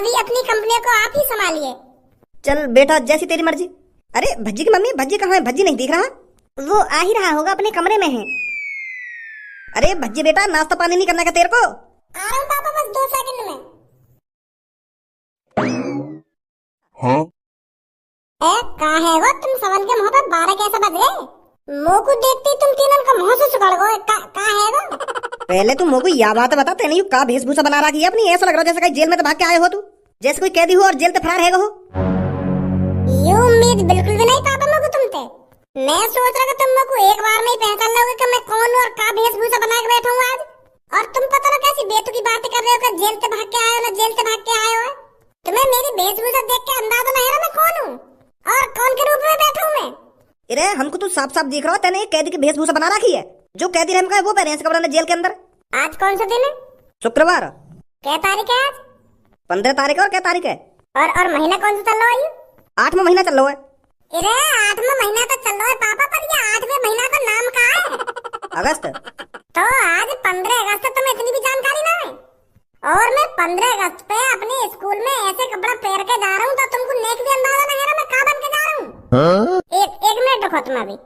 अभी अपनी कंपनी को आप ही संभालिए। चल बेटा, जैसी तेरी मर्जी। अरे भज्जी की मम्मी, भज्जी कहाँ है? भज्जी नहीं दिख रहा। वो आ ही रहा होगा, अपने कमरे में है। अरे भज्जी बेटा, नाश्ता पानी नहीं करना क्या तेरे को? आ रहा हूँ पापा, बस 2 सेकंड में। हाँ? कहाँ है वो? तुम सवन के मुंह पे 12 कैसे बज गए? मुंह को देखते ही तुम तीनों का मुंह से सुगड़ गए। कहाँ है वो? पहले तुम मुझको यह बात बता, तेने यू का वेशभूषा बना रखी है अपनी? ऐसा लग रहा है जैसे कहीं जेल में तो भाग के आए हो तू, जैसे कोई कैदी हो और जेल से फरार है हो। ये उम्मीद बिल्कुल भी नहीं पापा मुझको तुमसे। मैं सोच रहा था तुम मुझको एक बार में ही पहचान लोगे कि मैं कौन हूँ और का वेशभूषा बना के बैठा हूँ आज। और तुम पता ना कैसी बेतुकी बातें कर रहे हो कि जेल से भाग के आए हो ना जेल से भाग के आए हो। तुम्हें मेरी वेशभूषा देख के अंदाजा नहीं है मैं कौन हूँ और कौन के रूप में बैठा हूँ मैं। अरे हमको तो साफ साफ दिख रहा है तेने एक कैदी की वेशभूषा बना रखी है। जो कैदी रहम का है वो पहने हैं कपड़ा जेल के अंदर। आज कौन सा दिन है? शुक्रवार। क्या तारीख है आज? 15 तारीख है। और क्या तारीख है? और महीना कौन सा चल रहा है? 8वां महीना चल रहा है। अरे 8वां महीना तो चल रहा है पापा, पर ये 8वें महीना का नाम क्या है? अगस्त। तो आज 15 अगस्त है, तुम्हें इतनी भी जानकारी ना है। और मैं 15 अगस्त पे अपने स्कूल में ऐसे कपड़ा पहन के जा रहा हूँ तो तुमको नेक भी अंदाजा नहीं है मैं कहाँ बन के जा रहा हूँ। हाँ? एक मिनट रुको तुम अभी।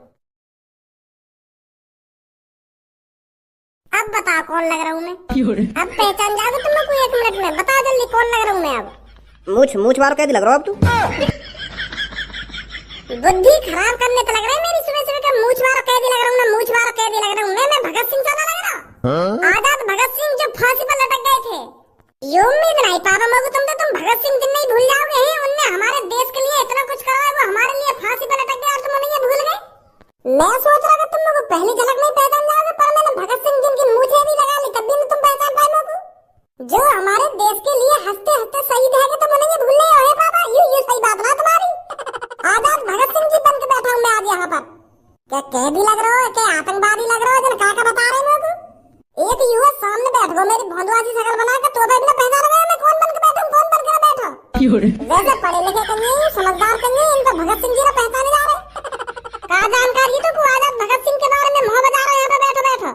अब बताओ कौन लग रहा हूँ मैं? अब पहचान जाओगे तुम लोग 1 मिनट में। बता जल्दी कौन लग रहा हूँ मैं अब? मूछ मारो कैदी लग रहा हो अब तू। बुद्धि खराब करने तो लग रहा है मेरी सुबह सुबह का। मूछ मारो कैदी लग रहा हूँ ना, मूछ मारो कैदी लग रहा हूँ मैं भगत सिंह साला लग रहा हूँ। हाँ? आजाद भगत सिंह जो फांसी पर लटक गए थे। ये उम्मीद नहीं पापा मुझको तुम भगत सिंह दिन नहीं भूल जाओगे हैं। उनने हमारे देश के लिए इतना कुछ करा है, वो हमारे लिए फांसी पर लटक गए और तुम उन्हें भूल गए। मैं सोच रहा था तुम लोग पहली झलक में पहचान जाओगे, पर मैंने भगत सिंह जिनकी मूछें भी लगा ली तब भी तुम पहचान पाए मुझको। जो हमारे देश के लिए हंसते हंसते शहीद है कि तुम उन्हें भूल गए हो पापा। ये सही बात ना तुम्हारी। आजाद भगत सिंह जी बन के बैठा हूँ मैं आज यहाँ पर। क्या कैदी लग रहा हो, क्या आतंकवादी लग रहा हो? जरा क्या बता रहे हो मुझको? एक युवा सामने बैठ गो मेरी भोंदुआसी शकल बना के, तो भी ना पहचान रहे मैं कौन बन के बैठा हूँ, कौन बन के बैठा। वैसे पढ़े लिखे कन्या समझदार कन्या इनको भगत सिंह जी ने पहचाने जा रहे। क्या जानकारी तो को आजाद भगत सिंह के बारे में मुंह बजा रहे यहाँ पे बैठो बैठो।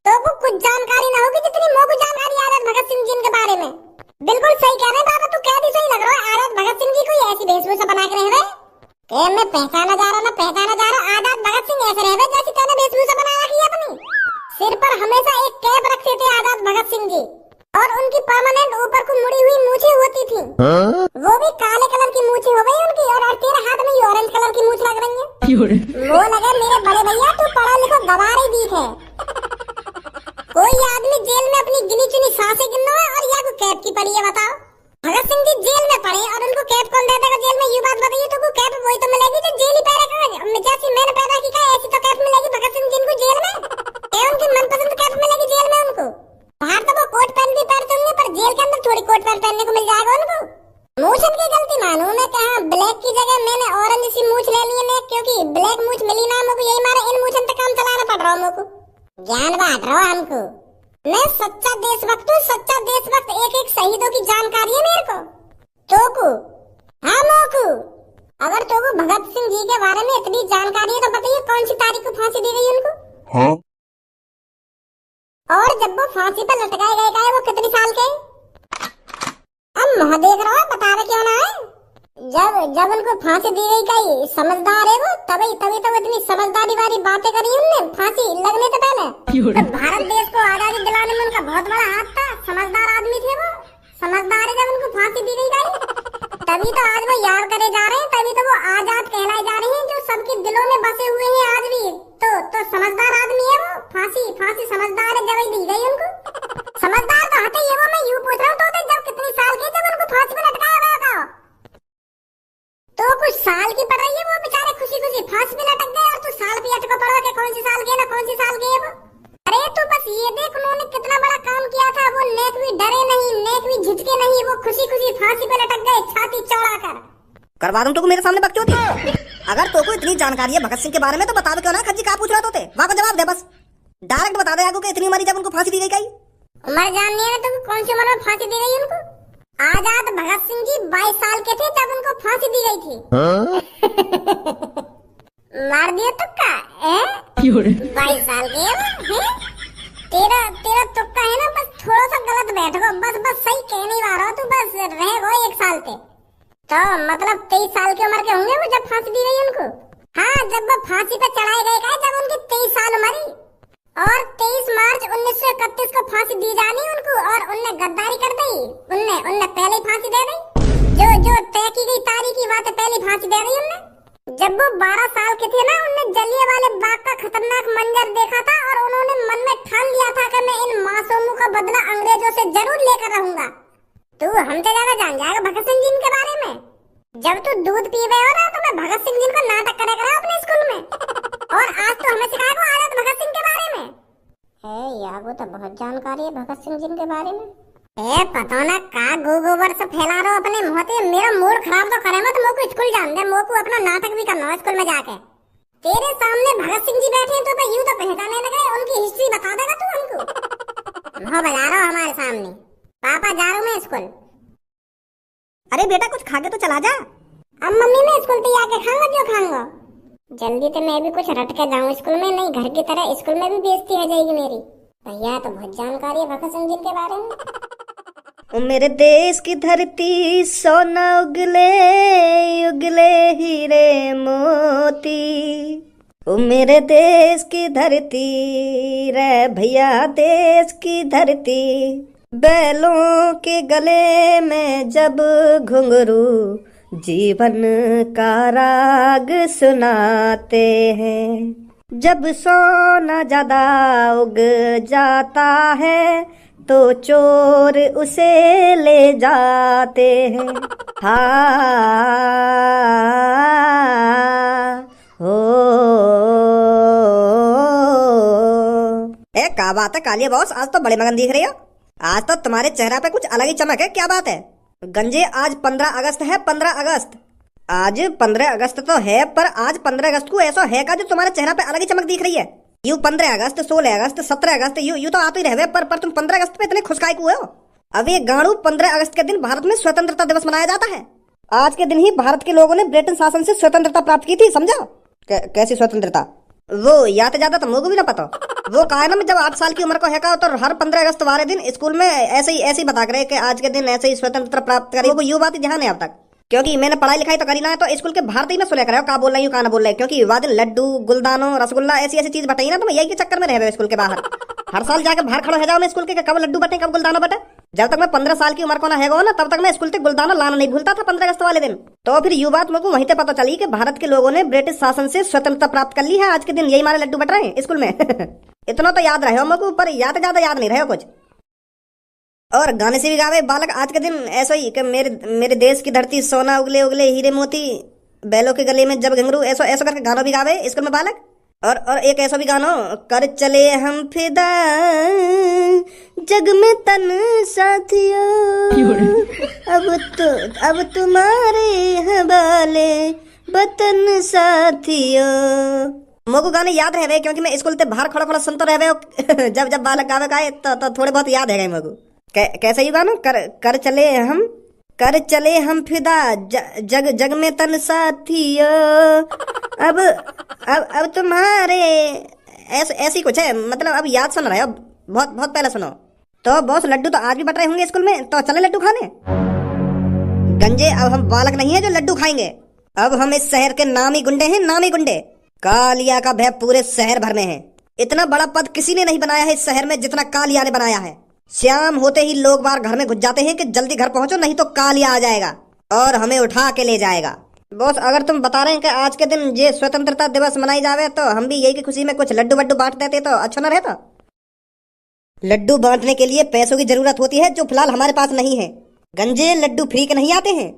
तो को कुछ जानकारी ना होगी जितनी मुझको जानकारी आजाद भगत सिंह जी के बारे में। बिल्कुल सही कह रहे बाबा, तू कैदी सही लग रहा है। आजाद भगत सिंह जी कोई ऐसी वेशभूषा बना के रहे मैं पहचाना जा रहा ना पहचाना जा रहा। आजाद भगत सिंह ऐसे रहे जैसी तेने वेशभूषा बना रखी है अपनी। सिर पर हमेशा एक कैप रखते थे आजाद भगत सिंह जी और उनकी परमानेंट ऊपर को मुड़ी हुई मूछें होती थी। हाँ? वो भी काले कलर की मूछें हो गई उनकी। और तेरे हाथ में ऑरेंज कलर की मूछ लग रही है। वो लगे मेरे बड़े भैया तू पढ़ा लिखा गवार ही दीख है। कोई आदमी जेल में अपनी गिनी चुनी सांसें गिनना है और या को कैप की पड़ी है बताओ। भगत सिंह जी जेल में पड़े और उनको कैप कौन दे देगा जेल में? ये बात बताइए। तो को कैप वही तो मिलेगी जो जेल ही पहनेगा। जैसी मैंने पैदा की का ऐसी तो कैप मिलेगी भगत सिंह जी को जेल में। उनकी मनपसंद कैप मिलेगी जेल में उनको। बाहर तो वो कोट पैंट भी पहनते होंगे पर जेल के अंदर थोड़ी कोट पैंट पहनने को मिल जाएगा उनको। मूछ की गलती मानू मैं कहा ब्लैक की जगह मैंने ऑरेंज सी मूछ ले ली है मैं, क्योंकि ब्लैक मूछ मिली ना मुझको। यही मारे इन मूछन तक काम चलाना पड़ रहा मुझको। ज्ञान बांट रहा हूँ हमको। मैं सच्चा देशभक्त हूँ, सच्चा देशभक्त। एक एक शहीदों की जानकारी है मेरे को। तोकू हाँ मोकू, अगर तोकू भगत सिंह जी के बारे में इतनी जानकारी है तो बताइए कौन सी तारीख को फांसी दी गई उनको? हाँ? और जब वो फांसी पर लटकाए गए का है वो कितनी साल के? अब मुँह देख रहा है, बता रहे क्यों ना है? जब उनको फांसी दी गई कही समझदार है वो, तभी तो इतनी समझदारी वाली बातें करी उनने फांसी लगने से पहले। तो भारत देश को आजादी दिलाने में उनका बहुत बड़ा हाथ था। समझदार आदमी थे वो। समझदार है जब उनको फांसी दी गई तभी तो आज वो याद करे जा रहे हैं, तभी तो वो आजाद कहलाए जा रहे हैं जो सबके दिलों में बसे हुए हैं आज भी। तो समझदार आदमी है वो। फांसी समझदार है जब दी गई उनको। समझदार तो हटे ये वो। मैं यूं पूछ रहा हूँ तो जब कितनी साल के जब उनको फांसी पर लटकाया गया था? तो कुछ साल की पड़ रही है वो बेचारे खुशी खुशी फांसी पे लटक गए और तू साल पे अटका पड़ा के कौन सी साल के ना कौन सी साल के वो। अरे तू बस ये देख उन्होंने कितना बड़ा काम किया था। वो नेक भी डरे नहीं, नेक भी झिझके नहीं, वो खुशी खुशी फांसी पे लटक गए छाती चौड़ा कर। करवा दूं तो मेरे सामने बकचोदी। अगर तो को इतनी जानकारी है भगत सिंह के बारे में तो बता दो क्यों ना खज्जी का पूछ रहा तो वहां को जवाब दे। बस डायरेक्ट बता दे आगू के इतनी उम्र जब उनको फांसी दी गई। उम्र जाननी है तो कौन सी उम्र में फांसी दी गई उनको? आजाद भगत सिंह जी 22 साल के थे तब उनको फांसी दी गई थी। हाँ? मार दिया तुक्का 22 साल के है? तेरा तुक्का है ना, बस थोड़ा सा गलत बैठ गो। बस सही कह नहीं पा रहा तू। बस रह गो एक डालते। तो मतलब 23 साल की उम्र के होंगे वो जब फांसी दी गई उनको। हाँ, जब वो फांसी पे चढ़ाए गए का जब उनकी 23 साल उम्र और 23 मार्च 1931 को फांसी दी जानी उनको, और उनने गद्दारी कर दी। उनने पहले ही फांसी दे दी। जो तय की गई तारीख की बात है, पहले फांसी दे दी उनने। जब वो 12 साल के थे ना, उनने जलियांवाले बाग का खतरनाक मंजर देखा था और उन्होंने मन में ठान लिया था कि मैं इन मासूमों का बदला अंग्रेजों से जरूर लेकर रहूंगा। तू हमसे ज्यादा जान जाएगा भगत सिंह जी के बारे में। जब तू दूध पी गए हो ना, तो मैं भगत सिंह जी को नाटक करेगा अपने स्कूल में, और आज तो हमें सिखाएगा आजाद भगत सिंह के बारे में। यार वो तो बहुत जानकारी है भगत सिंह जी के बारे में। पता ना का गोबर से फैला रहा अपने मुंह से। मेरा मूड खराब तो करे मत, मोको स्कूल जान दे, मोको अपना नाटक भी करना है स्कूल में जाके। तेरे सामने भगत सिंह जी बैठे हैं तो यूं तो पहचाने लगे, उनकी हिस्ट्री बता देगा तू हमको। मुंह बजा रहा हमारे सामने। पापा जा रहा हूं मैं स्कूल। अरे बेटा कुछ खा के तो चला जा। अब मम्मी मैं स्कूल पे आके खाऊंगा, जो खाऊंगा। जल्दी तो मैं भी कुछ रट के जाऊं स्कूल में, नहीं घर की तरह स्कूल में भी बेइज्जती हो जाएगी मेरी। भैया तो बहुत जानकारी है भगत सिंह जी के बारे में। ओ मेरे देश की धरती सोना उगले उगले हीरे मोती। ओ मेरे देश की धरती रे भैया देश की धरती। बैलों के गले में जब घुंघरू जीवन का राग सुनाते हैं। जब सोना ज्यादा उग जाता है तो चोर उसे ले जाते हैं। हाँ हो क्या बात है कालिया बॉस, आज तो बड़े मगन दिख रही हो। आज तो तुम्हारे चेहरा पे कुछ अलग ही चमक है, क्या बात है? गंजे आज 15 अगस्त है। 15 अगस्त आज 15 अगस्त तो है, पर आज 15 अगस्त को ऐसा है का जो तुम्हारे चेहरा पे अलग ही चमक दिख रही है। You 15 August 16 August 17 August you तो आते ही रहे, पर तुम 15 अगस्त पे इतने खुशकाय हुए हो। अब ये गाड़ू 15 अगस्त के दिन भारत में स्वतंत्रता दिवस मनाया जाता है। आज के दिन ही भारत के लोगों ने ब्रिटेन शासन से स्वतंत्रता प्राप्त की थी, समझा? कैसी स्वतंत्रता? वो याद ज्यादा तो मुझे भी ना पता। वो कहा ना, जब 8 साल की उम्र को है का, तो हर 15 अगस्त वाले दिन स्कूल में ऐसे ही बता रहे कि आज के दिन ऐसे ही स्वतंत्रता प्राप्त करी। वो यू बात ध्यान है अब तक, क्योंकि मैंने पढ़ाई लिखाई तो करी ना है, तो स्कूल के बाहर ही मैं सुने कर का बोल रही हूँ का ना बोल रहे, क्योंकि वह दिन लड्डू गुलदानो रसगुल्ला ऐसी चीज बताई ना, तो मैं यही के चक्कर में रह स्कूल के बाहर। हर साल जाकर बाहर खड़ा हो जाओ मैं स्कूल के, कब लड्डू बटे कब गुलदानो बटे। जब तक मैं 15 साल की उम्र को ना है ना, तब तक मैं स्कूल से गुलदानो लाना नहीं भूलता था 15 अगस्त वाले दिन। तो फिर यू बात मेरे को वहीं से पता चली कि भारत के लोगों ने ब्रिटिश शासन से स्वतंत्रता प्राप्त कर ली है। आज के दिन यही हमारे लड्डू बट रहे हैं स्कूल में। इतना तो याद रहे हो मेरे को, पर ज्यादा याद नहीं रहे हो कुछ। और गाने से भी गावे बालक आज के दिन ऐसा ही कि मेरे देश की धरती सोना उगले उगले हीरे मोती, बैलों के गले में जब घुंघरू, ऐसा करके गाना भी गावे स्कूल में बालक। और एक ऐसा भी गाना, कर चले हम फिदा जग में तन साथियों, अब तुम्हारे हवाले वतन साथियों। मोको गाने याद रहे, क्योंकि मैं स्कूल से बाहर खड़ा सुनता रहे। जब बालक गावे गाए तो थोड़े बहुत याद है गए मोको। कैसे ही गाना, कर चले हम फिदा जग में तन साथियों, अब तुम्हारे ऐसी कुछ है, मतलब अब याद सुन रहे हो, बहुत पहले सुनो। तो बॉस लड्डू तो आज भी बट रहे होंगे स्कूल में, तो चले लड्डू खाने। गंजे अब हम बालक नहीं है जो लड्डू खाएंगे, अब हम इस शहर के नामी गुंडे हैं, नामी गुंडे। कालिया का भय पूरे शहर भर में है। इतना बड़ा पद किसी ने नहीं बनाया है इस शहर में जितना कालिया ने बनाया है। शाम होते ही लोग बाहर घर में घुस जाते हैं कि जल्दी घर पहुंचो, नहीं तो कालिया आ जाएगा और हमें उठा के ले जाएगा। बॉस अगर तुम बता रहे हैं कि आज के दिन ये स्वतंत्रता दिवस मनाई जावे, तो हम भी यही की खुशी में कुछ लड्डू वड्डू बांट देते तो अच्छा न रहता। लड्डू बांटने के लिए पैसों की जरूरत होती है, जो फिलहाल हमारे पास नहीं है। गंजे लड्डू फ्री के नहीं आते हैं।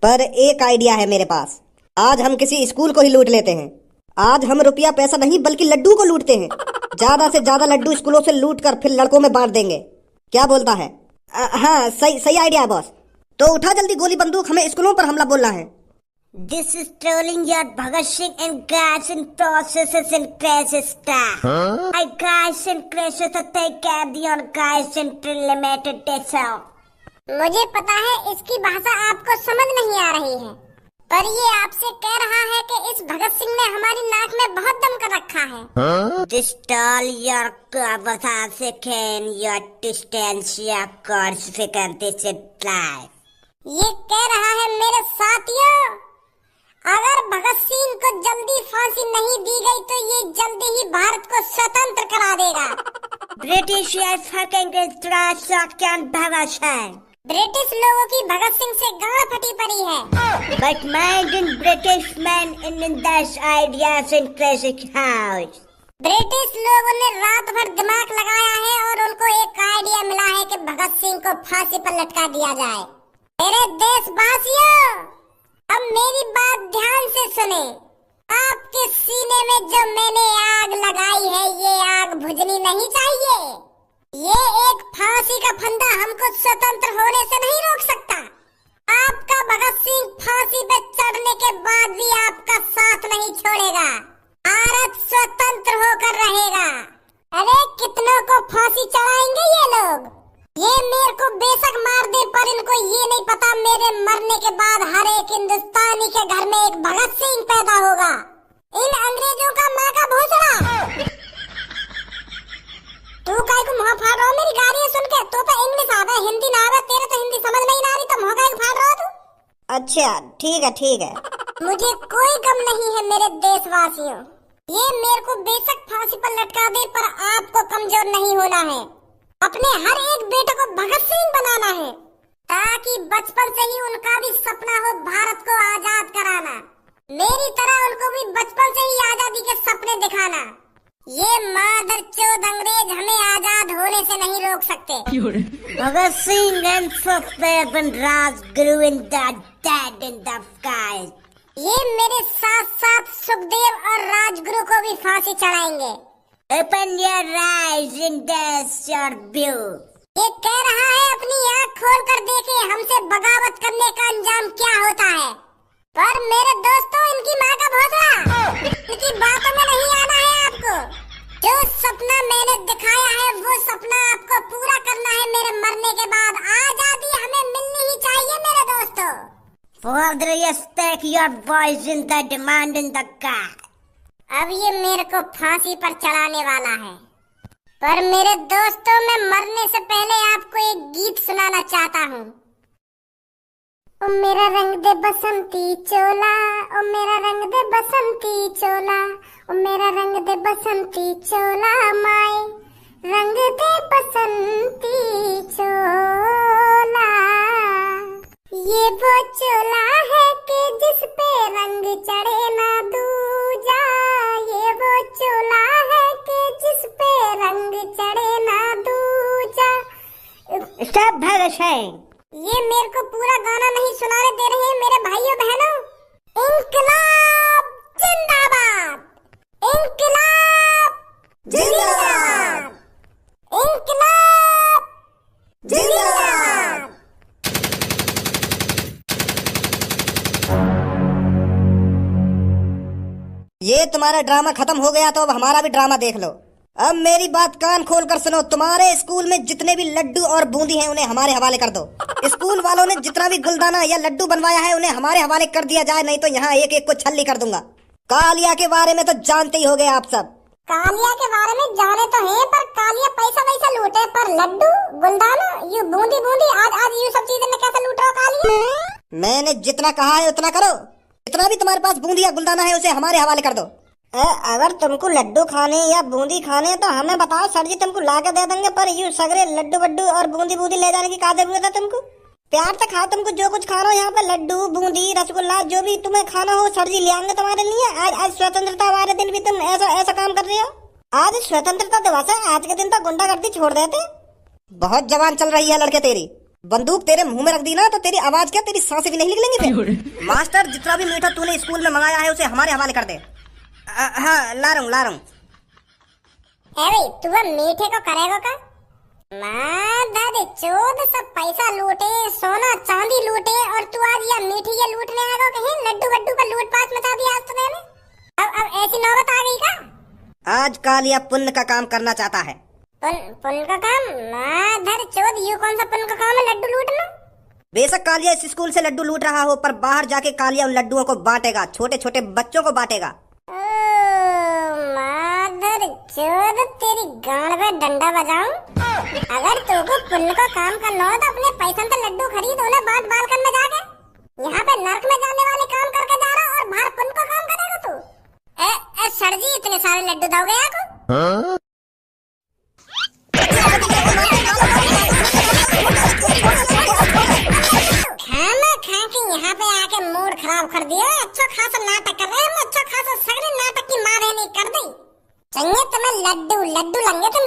पर एक आइडिया है मेरे पास, आज हम किसी स्कूल को ही लूट लेते हैं। आज हम रुपया पैसा नहीं बल्कि लड्डू को लूटते हैं। ज्यादा से ज्यादा लड्डू स्कूलों से लूट कर फिर लड़कों में बांट देंगे। क्या बोलता है? हाँ सही आइडिया है बॉस। तो उठा जल्दी गोली बंदूक, हमें स्कूलों पर हमला बोलना है। This is trolling your Bhagat Singh and guys and processes and crashes stuff. I guys and crashes to take care of your guys and limited this out. मुझे पता है इसकी भाषा आपको समझ नहीं आ रही है, पर ये आपसे कह रहा है कि इस भगत सिंह ने हमारी नाक में बहुत दम कर रखा है। Distill your conversation, your distance, your consequent discipline. ये कह रहा है मेरे साथियों, अगर भगत सिंह को जल्दी फांसी नहीं दी गई तो ये जल्दी ही भारत को स्वतंत्र करा देगा। British is fucking instruction Bhagat Singh. British लोगों की भगत सिंह से गांड फटी पड़ी है। But imagine British men in this ideas in classic house. British लोगों ने रात भर दिमाग लगाया है और उनको एक आइडिया मिला है कि भगत सिंह को फांसी पर लटका दिया जाए। मेरे देशवासियों, अब मेरी बात ध्यान से सुने। आपके सीने में जो मैंने आग लगाई है, ये आग बुझनी नहीं चाहिए। ये एक फांसी का फंदा हमको स्वतंत्र होने से नहीं रोक सकता। आपका भगत सिंह फांसी पे चढ़ने के बाद भी आपका साथ नहीं छोड़ेगा। भारत स्वतंत्र होकर रहेगा। अरे कितनों को फांसी चढ़ाएंगे ये लोग। ये मेरे को बेशक मार दे, पर इनको ये नहीं पता मेरे मरने के बाद हर एक हिंदुस्तानी के घर में एक भगत सिंह पैदा होगा। इन अंग्रेजों का माँ का भोसड़ा। तू काहे को मुंह फाड़ रहा हो मेरी गालियां सुन के? तो इंग्लिश आवे, हिंदी ना आवे। तेरे तो हिंदी समझ में ही ना आ रही, तो मुंह काहे को फाड़ रहा हो तू? अच्छा ठीक है। मुझे कोई गम नहीं है मेरे देशवासियों। ये मेरे को बेशक फांसी पर लटका दे, पर आपको कमजोर नहीं होना है। अपने हर एक बेटे को भगत सिंह बनाना है, ताकि बचपन से ही उनका भी सपना हो भारत को आजाद कराना। मेरी तरह उनको भी बचपन से ही आजादी के सपने दिखाना। ये मादरचोद अंग्रेज हमें आजाद होने से नहीं रोक सकते। Bhagat Singh and Sukhdev and Rajguru in the dead in the skies. ये मेरे साथ साथ सुखदेव और राजगुरु को भी फांसी चढ़ाएंगे। Open your eyes in this your view. ये कह रहा है अपनी आँख खोल कर देखे हमसे बगावत करने का अंजाम क्या होता है। पर मेरे दोस्तों, इनकी माँ का भोसड़ा, इनकी बातों में नहीं आना है आपको। जो सपना मैंने दिखाया है वो सपना आपको पूरा करना है मेरे मरने के बाद। आजादी हमें मिलनी ही चाहिए मेरे दोस्तों। Further you stake your voice in the demand in the car. अब ये मेरे को फांसी पर चढ़ाने वाला है, पर मेरे दोस्तों, मैं मरने से पहले आपको एक गीत सुनाना चाहता हूँ। ओ मेरा रंग दे बसंती चोला, ओ मेरा रंग दे बसंती चोला, ओ मेरा रंग दे बसंती चोला माए, रंग दे बसंती चोला। ये वो चोला है कि जिस पे रंग चढ़े ना दूजा। ये वो चोला है कि जिस पे रंग चढ़े ना दूजा। Stop Bhagat Singh. ये मेरे को पूरा गाना नहीं सुनाने दे रहे हैं मेरे भाइयों बहनों। इंकलाब जिंदाबाद, इंकलाब जिंदाबाद, इंकलाब जिंदाबाद। ये तुम्हारा ड्रामा खत्म हो गया तो अब हमारा भी ड्रामा देख लो। अब मेरी बात कान खोल कर सुनो। तुम्हारे स्कूल में जितने भी लड्डू और बूंदी हैं उन्हें हमारे हवाले कर दो। स्कूल वालों ने जितना भी गुलदाना या लड्डू बनवाया है उन्हें हमारे हवाले कर दिया जाए, नहीं तो यहाँ एक एक को छल्ली कर दूंगा। कालिया के बारे में तो जानते ही होगे आप सब। कालिया के बारे में जाने तो है, पर कालिया पैसा वैसा लूटे, पर लड्डू गुलदाना यू बूंदी बूंदी आज यू सब चीजें कैसे लूट रहा कालिया? मैंने जितना कहा है उतना करो। जितना भी तुम्हारे पास बूंदी या गुलदाना है उसे हमारे हवाले कर दो। अगर तुमको लड्डू खाने या बूंदी खाने तो हमें बताओ सर जी, तुमको ला के दे देंगे। पर यूं सगरे लड्डू वड्डू और बूंदी बूंदी ले जाने की क्या जरूरत है तुमको? प्यार से खाओ, तुमको जो कुछ खाना हो यहाँ पे लड्डू बूंदी रसगुल्ला जो भी तुम्हें खाना हो सर जी ले आएंगे तुम्हारे लिए। आज स्वतंत्रता वाले दिन भी तुम ऐसा काम कर रहे हो। आज स्वतंत्रता दिवस है, आज के दिन तो गुंडागर्दी छोड़ देते। बहुत जवान चल रही है लड़के तेरी। बंदूक तेरे मुंह में रख दी ना तो तेरी आवाज क्या, तेरी सांसें भी नहीं निकलेंगी फिर। मास्टर, जितना भी मीठा तूने स्कूल में मंगाया है उसे हमारे हवाले कर दे। हाँ, ला रहा हूँ। भाई तू मीठे को करेगा का? माधर चोद सब पैसा लूटे, सोना चांदी लूटे, और तू आज यह मीठी ये लूटने आएगा कहीं? लड्डू वड्डू का लूटपाट मचा दिया आज तूने। अब ऐसी नौबत आ गई का? आज कालिया पुण्य का काम करना चाहता है। पुण्य का काम? माधर चोद यू कौन सा पुण्य का काम है लड्डू लूटना? बेशक कालिया इस स्कूल से लड्डू लूट रहा हो, पर बाहर जाके कालिया उन लड्डुओं को बांटेगा, छोटे छोटे बच्चों को बांटेगा। ओ मादर चोद, तेरी गांड पे डंडा बजाऊं? अगर तुमको पुण्य का काम करना हो तो अपने पैसे से लड्डू खरीद उन्हें बांट बाल करने जाके। यहाँ पे नर्क में जाने वाले काम करके जा रहा और बाहर पुण्य का काम करेगा तू? सर जी इतने सारे लड्डू दोगे आपको? खाना खा के यहाँ पे आके मूड खराब कर दिया। अच्छा खासा नाटक कर रहे हैं, अच्छा खासा सगरे नाटक की माँ रहने कर दी। चाहिए तुम्हें लड्डू, लड्डू लंगे तुम